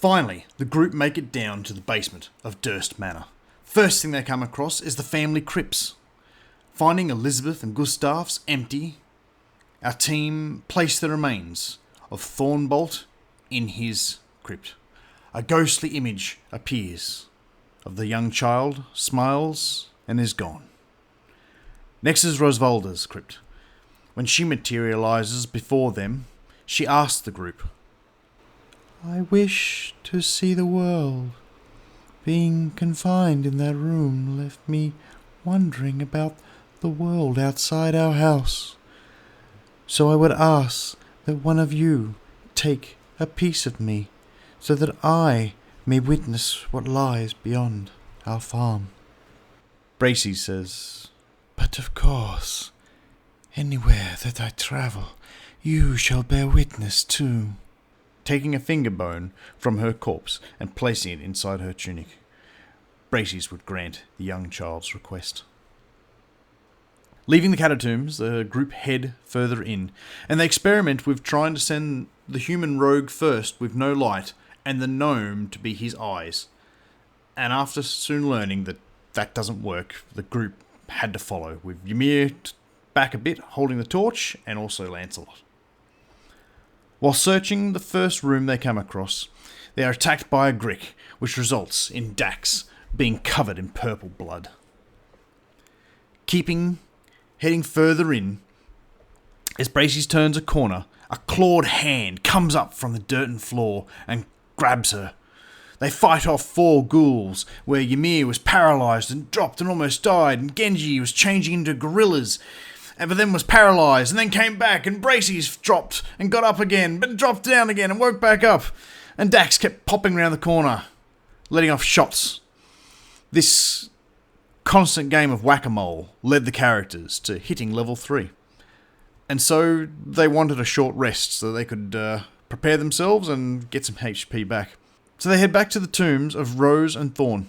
Finally, the group make it down to the basement of Durst Manor. First thing they come across is the family crypts. Finding Elizabeth and Gustav's empty, our team place the remains of Thornbolt in his crypt. A ghostly image appears of the young child, smiles, and is gone. Next is Rosavalda's crypt. When she materializes before them, she asks the group, I wish to see the world. Being confined in that room left me wondering about the world outside our house. So I would ask that one of you take a piece of me, so that I may witness what lies beyond our farm. Brayseis says, But of course, anywhere that I travel, you shall bear witness too. Taking a finger bone from her corpse and placing it inside her tunic. Brayseis would grant the young child's request. Leaving the catacombs, the group head further in, and they experiment with trying to send the human rogue first with no light, and the gnome to be his eyes. And after soon learning that that doesn't work, the group had to follow, with Ymir back a bit, holding the torch, and also Lancelot. While searching the first room they come across, they are attacked by a grick, which results in Dax being covered in purple blood. Heading further in, as Brayseis turns a corner, a clawed hand comes up from the dirt and floor and grabs her. They fight off 4 ghouls, where Ymir was paralysed and dropped and almost died, and Genji was changing into gorillas, but then was paralysed, and then came back, and Brayseis dropped and got up again, but dropped down again and woke back up, and Dax kept popping around the corner, letting off shots. This constant game of whack-a-mole led the characters to hitting level 3. And so they wanted a short rest so they could prepare themselves and get some HP back. So they head back to the tombs of Rose and Thorn.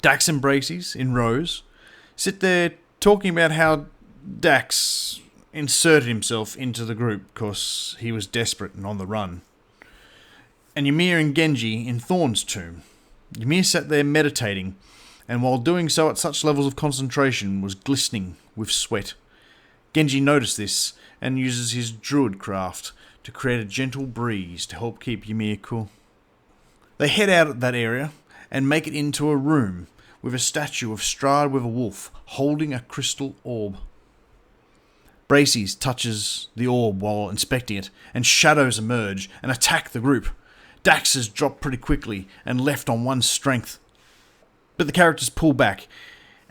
Dax and Brayseis, in Rose, sit there talking about how Dax inserted himself into the group because he was desperate and on the run. And Ymir and Genji in Thorn's tomb. Ymir sat there meditating, and while doing so at such levels of concentration was glistening with sweat. Genji noticed this and uses his druid craft to create a gentle breeze to help keep Ymir cool. They head out of that area and make it into a room with a statue of Strahd with a wolf holding a crystal orb. Brayseis touches the orb while inspecting it, and shadows emerge and attack the group. Dax has dropped pretty quickly and left on 1 strength. But the characters pull back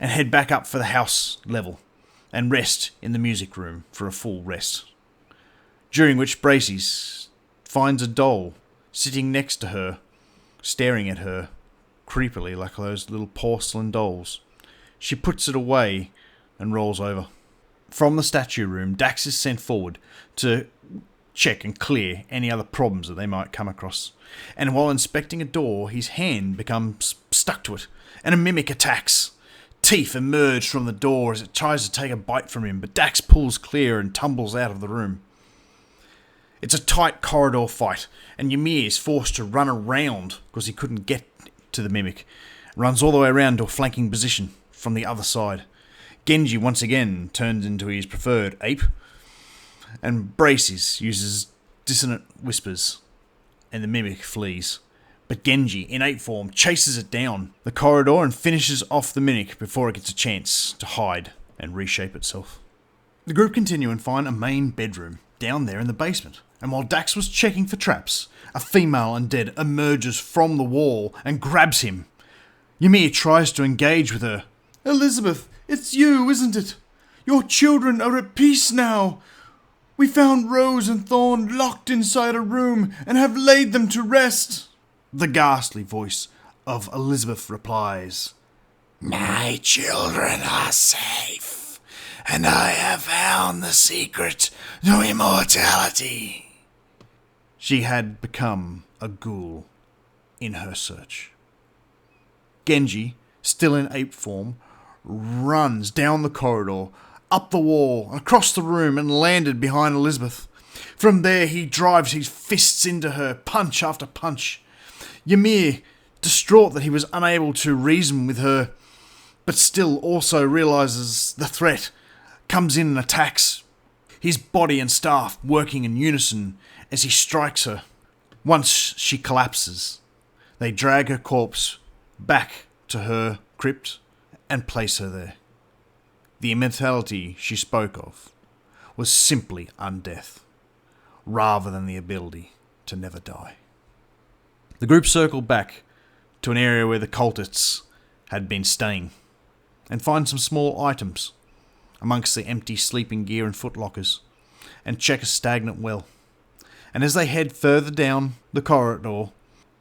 and head back up for the house level and rest in the music room for a full rest. During which Brayseis finds a doll sitting next to her, staring at her creepily like those little porcelain dolls. She puts it away and rolls over. From the statue room, Dax is sent forward to check and clear any other problems that they might come across. And while inspecting a door, his hand becomes stuck to it, and a mimic attacks. Teeth emerge from the door as it tries to take a bite from him, but Dax pulls clear and tumbles out of the room. It's a tight corridor fight, and Ymir is forced to run around because he couldn't get to the mimic. Runs all the way around to a flanking position from the other side. Genji once again turns into his preferred ape, and Brayseis uses dissonant whispers, and the mimic flees. But Genji, in ape form, chases it down the corridor and finishes off the mimic before it gets a chance to hide and reshape itself. The group continue and find a main bedroom down there in the basement, and while Dax was checking for traps, a female undead emerges from the wall and grabs him. Ymir tries to engage with her. Elizabeth, it's you, isn't it? Your children are at peace now. We found Rose and Thorn locked inside a room and have laid them to rest. The ghastly voice of Elizabeth replies, My children are safe, and I have found the secret to immortality. She had become a ghoul in her search. Genji, still in ape form, runs down the corridor, up the wall, across the room, and landed behind Elizabeth. From there he drives his fists into her, punch after punch. Ymir, distraught that he was unable to reason with her, but still also realises the threat, comes in and attacks, his body and staff working in unison as he strikes her. Once she collapses, they drag her corpse back to her crypt and place her there. The immortality she spoke of was simply undeath, rather than the ability to never die. The group circled back to an area where the cultists had been staying, and find some small items amongst the empty sleeping gear and footlockers, and check a stagnant well. And as they head further down the corridor,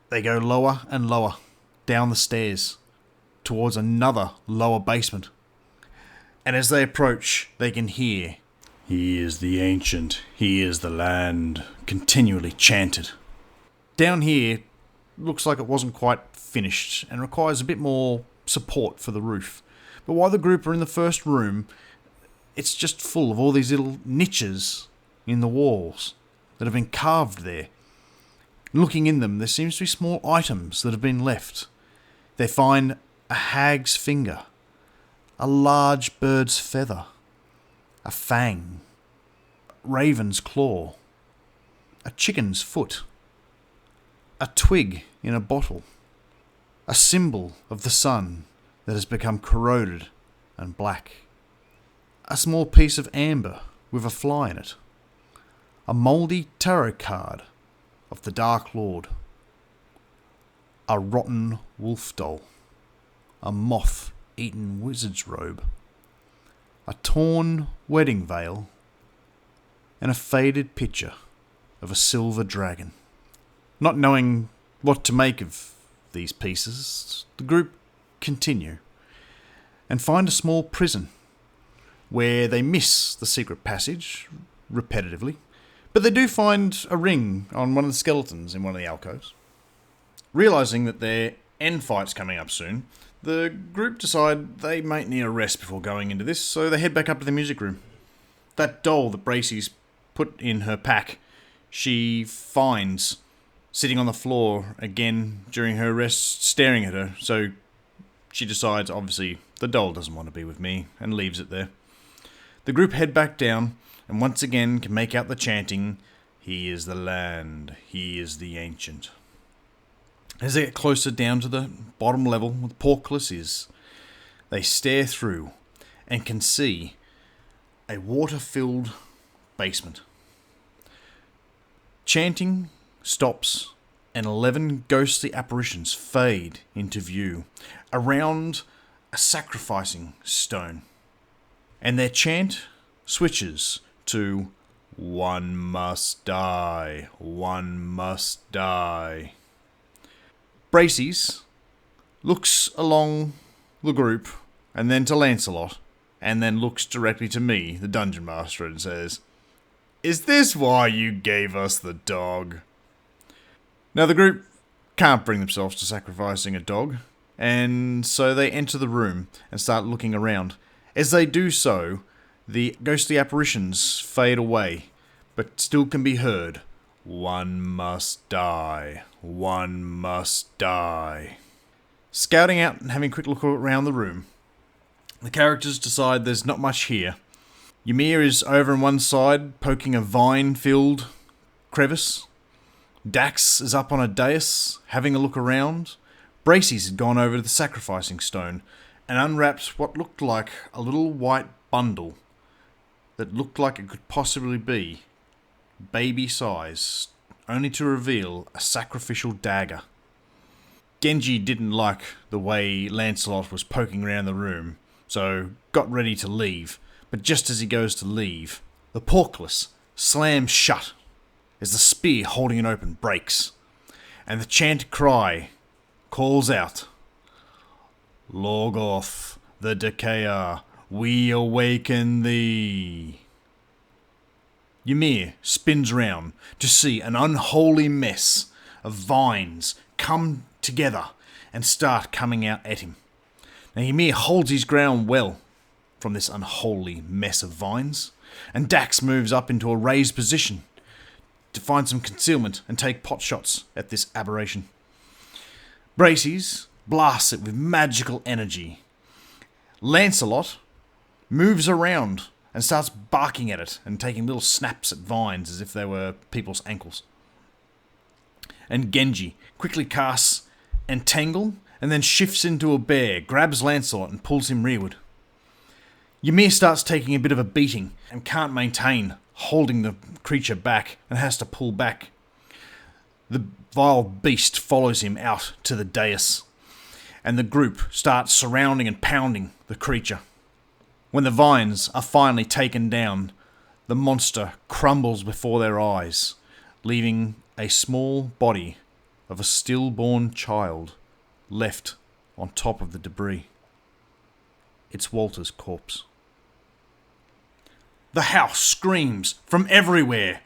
they go lower and lower down the stairs towards another lower basement. And as they approach, they can hear, "He is the ancient, he is the land," continually chanted. Down here, looks like it wasn't quite finished and requires a bit more support for the roof. But while the group are in the first room, it's just full of all these little niches in the walls that have been carved there. Looking in them, there seems to be small items that have been left. They find a hag's finger, a large bird's feather, a fang, raven's claw, a chicken's foot, a twig in a bottle, a symbol of the sun that has become corroded and black, a small piece of amber with a fly in it, a mouldy tarot card of the Dark Lord, a rotten wolf doll, a moth-eaten wizard's robe, a torn wedding veil, and a faded picture of a silver dragon. Not knowing what to make of these pieces, the group continue and find a small prison where they miss the secret passage repetitively, but they do find a ring on one of the skeletons in one of the alcoves. Realising that their end fight's coming up soon, the group decide they might need a rest before going into this, so they head back up to the music room. That doll that Brayseis put in her pack, she finds sitting on the floor again during her rest, staring at her, so she decides, obviously, the doll doesn't want to be with me, and leaves it there. The group head back down, and once again can make out the chanting, "He is the land, he is the ancient." As they get closer down to the bottom level where the portcullis is, they stare through and can see a water-filled basement. Chanting stops, and 11 ghostly apparitions fade into view around a sacrificing stone. And their chant switches to "One must die, one must die." Brayseis looks along the group, and then to Lancelot, and then looks directly to me, the Dungeon Master, and says, "Is this why you gave us the dog?" Now the group can't bring themselves to sacrificing a dog, and so they enter the room and start looking around. As they do so, the ghostly apparitions fade away, but still can be heard, "One must die, one must die." Scouting out and having a quick look around the room, the characters decide there's not much here. Ymir is over on one side, poking a vine-filled crevice. Dax is up on a dais, having a look around. Brayseis had gone over to the sacrificing stone and unwrapped what looked like a little white bundle that looked like it could possibly be baby size, only to reveal a sacrificial dagger. Genji didn't like the way Lancelot was poking around the room, so got ready to leave, but just as he goes to leave, the portcullis slams shut as the spear holding it open breaks, and the chanted cry calls out, "Lorgoth, the Decayer, we awaken thee." Ymir spins round to see an unholy mess of vines come together and start coming out at him. Now Ymir holds his ground well from this unholy mess of vines, and Dax moves up into a raised position to find some concealment and take pot shots at this aberration. Brayseis blasts it with magical energy. Lancelot moves around and starts barking at it and taking little snaps at vines as if they were people's ankles. And Genji quickly casts Entangle and then shifts into a bear, grabs Lancelot and pulls him rearward. Ymir starts taking a bit of a beating and can't maintain holding the creature back and has to pull back. The vile beast follows him out to the dais, and the group starts surrounding and pounding the creature. When the vines are finally taken down, the monster crumbles before their eyes, leaving a small body of a stillborn child left on top of the debris. It's Walter's corpse. The house screams from everywhere,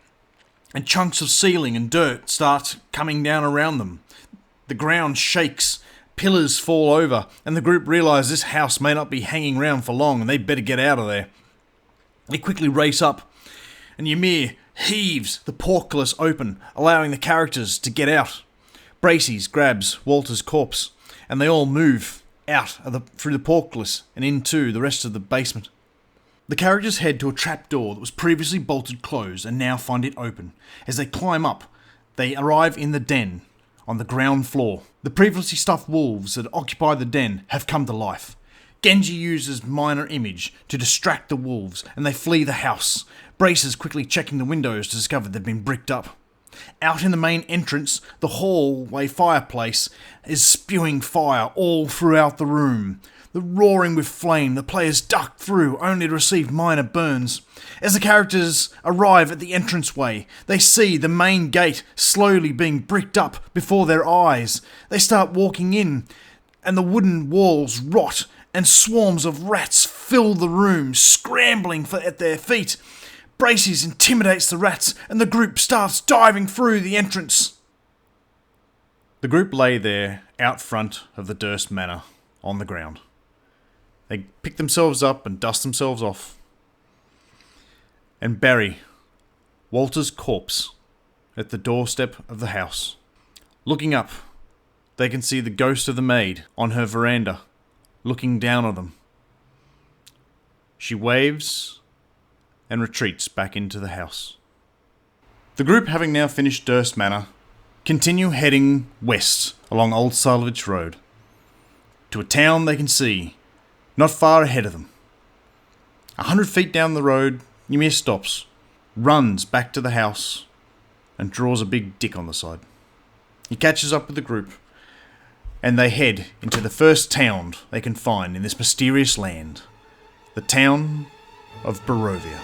and chunks of ceiling and dirt start coming down around them. The ground shakes, pillars fall over, and the group realise this house may not be hanging around for long and they better get out of there. They quickly race up, and Ymir heaves the portcullis open, allowing the characters to get out. Brayseis grabs Walter's corpse, and they all move out through the portcullis and into the rest of the basement. The characters head to a trapdoor that was previously bolted closed and now find it open. As they climb up, they arrive in the den on the ground floor. The previously stuffed wolves that occupy the den have come to life. Genji uses minor image to distract the wolves and they flee the house. Brayseis quickly checking the windows to discover they've been bricked up. Out in the main entrance, the hallway fireplace is spewing fire all throughout the room. The roaring with flame, the players duck through only to receive minor burns. As the characters arrive at the entranceway, they see the main gate slowly being bricked up before their eyes. They start walking in, and the wooden walls rot, and swarms of rats fill the room, scrambling at their feet. Brayseis intimidates the rats, and the group starts diving through the entrance. The group lay there out front of the Durst Manor on the ground. They pick themselves up and dust themselves off and bury Walter's corpse at the doorstep of the house. Looking up, they can see the ghost of the maid on her veranda, looking down on them. She waves and retreats back into the house. The group, having now finished Durst Manor, continue heading west along Old Salovich Road to a town they can see not far ahead of them. 100 feet down the road, Ymir stops, runs back to the house, and draws a big dick on the side. He catches up with the group, and they head into the first town they can find in this mysterious land, the town of Barovia.